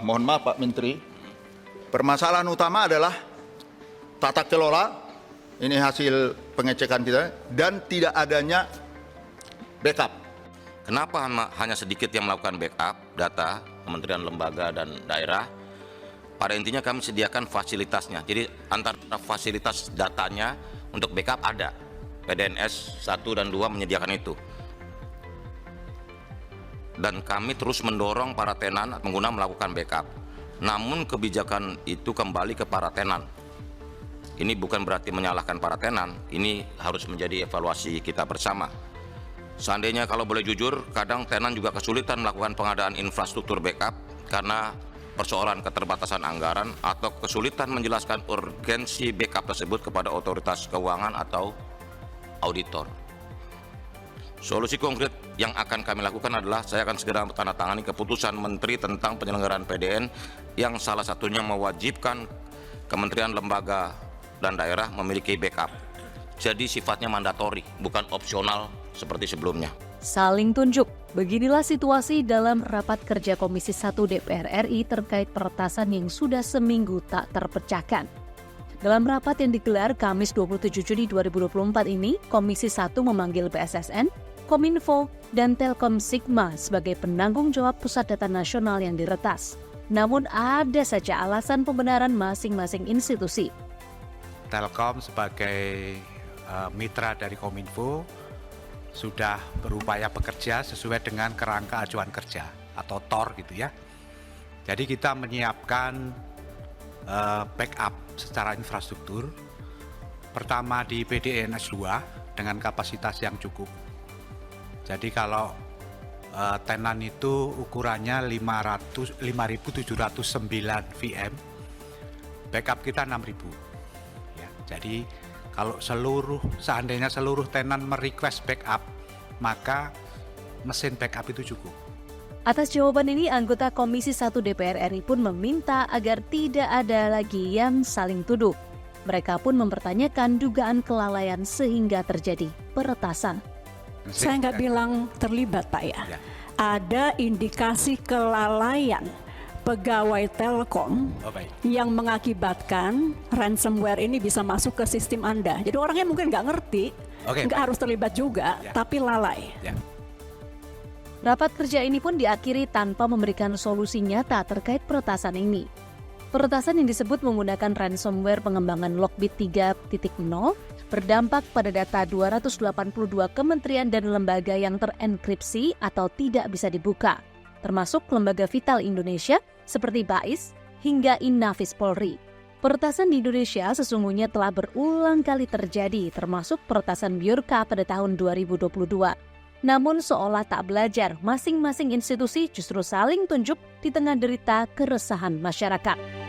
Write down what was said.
Mohon maaf Pak Menteri, permasalahan utama adalah tata kelola, ini hasil pengecekan kita, dan tidak adanya backup. Kenapa hanya sedikit yang melakukan backup data kementerian, lembaga, dan daerah? Pada intinya kami sediakan fasilitasnya. Jadi antara fasilitas datanya untuk backup ada. PDNS 1 dan 2 menyediakan itu. Dan kami terus mendorong para tenan pengguna melakukan backup. Namun kebijakan itu kembali ke para tenan. Ini bukan berarti menyalahkan para tenan, ini harus menjadi evaluasi kita bersama. Seandainya kalau boleh jujur, kadang tenan juga kesulitan melakukan pengadaan infrastruktur backup karena persoalan keterbatasan anggaran atau kesulitan menjelaskan urgensi backup tersebut kepada otoritas keuangan atau auditor. Solusi konkret yang akan kami lakukan adalah saya akan segera menandatangani keputusan Menteri tentang penyelenggaraan PDN yang salah satunya mewajibkan kementerian, lembaga, dan daerah memiliki backup. Jadi sifatnya mandatori, bukan opsional seperti sebelumnya. Saling tunjuk. Beginilah situasi dalam rapat kerja Komisi 1 DPR RI terkait peretasan yang sudah seminggu tak terpecahkan. Dalam rapat yang digelar Kamis 27 Juni 2024 ini, Komisi 1 memanggil BSSN, Kominfo, dan Telkom Sigma sebagai penanggung jawab pusat data nasional yang diretas. Namun ada saja alasan pembenaran masing-masing institusi. Telkom sebagai mitra dari Kominfo sudah berupaya bekerja sesuai dengan kerangka acuan kerja atau TOR gitu ya. Jadi kita menyiapkan backup secara infrastruktur. Pertama di PDNS 2 dengan kapasitas yang cukup. Jadi kalau tenan itu ukurannya 5.709 VM, backup kita 6.000. Ya, jadi kalau seandainya seluruh tenan merequest backup, maka mesin backup itu cukup. Atas jawaban ini, anggota Komisi 1 DPR RI pun meminta agar tidak ada lagi yang saling tuduh. Mereka pun mempertanyakan dugaan kelalaian sehingga terjadi peretasan. Saya nggak bilang terlibat, Pak ya. Ada indikasi kelalaian pegawai Telkom yang mengakibatkan ransomware ini bisa masuk ke sistem Anda. Jadi orangnya mungkin nggak ngerti, nggak harus terlibat juga, tapi lalai. Rapat kerja ini pun diakhiri tanpa memberikan solusi nyata terkait peretasan ini. Peretasan yang disebut menggunakan ransomware pengembangan Lockbit 3.0 berdampak pada data 282 kementerian dan lembaga yang terenkripsi atau tidak bisa dibuka, termasuk lembaga vital Indonesia seperti BAIS hingga Inafis Polri. Peretasan di Indonesia sesungguhnya telah berulang kali terjadi, termasuk peretasan Biorka pada tahun 2022. Namun seolah tak belajar, masing-masing institusi justru saling tunjuk di tengah derita keresahan masyarakat.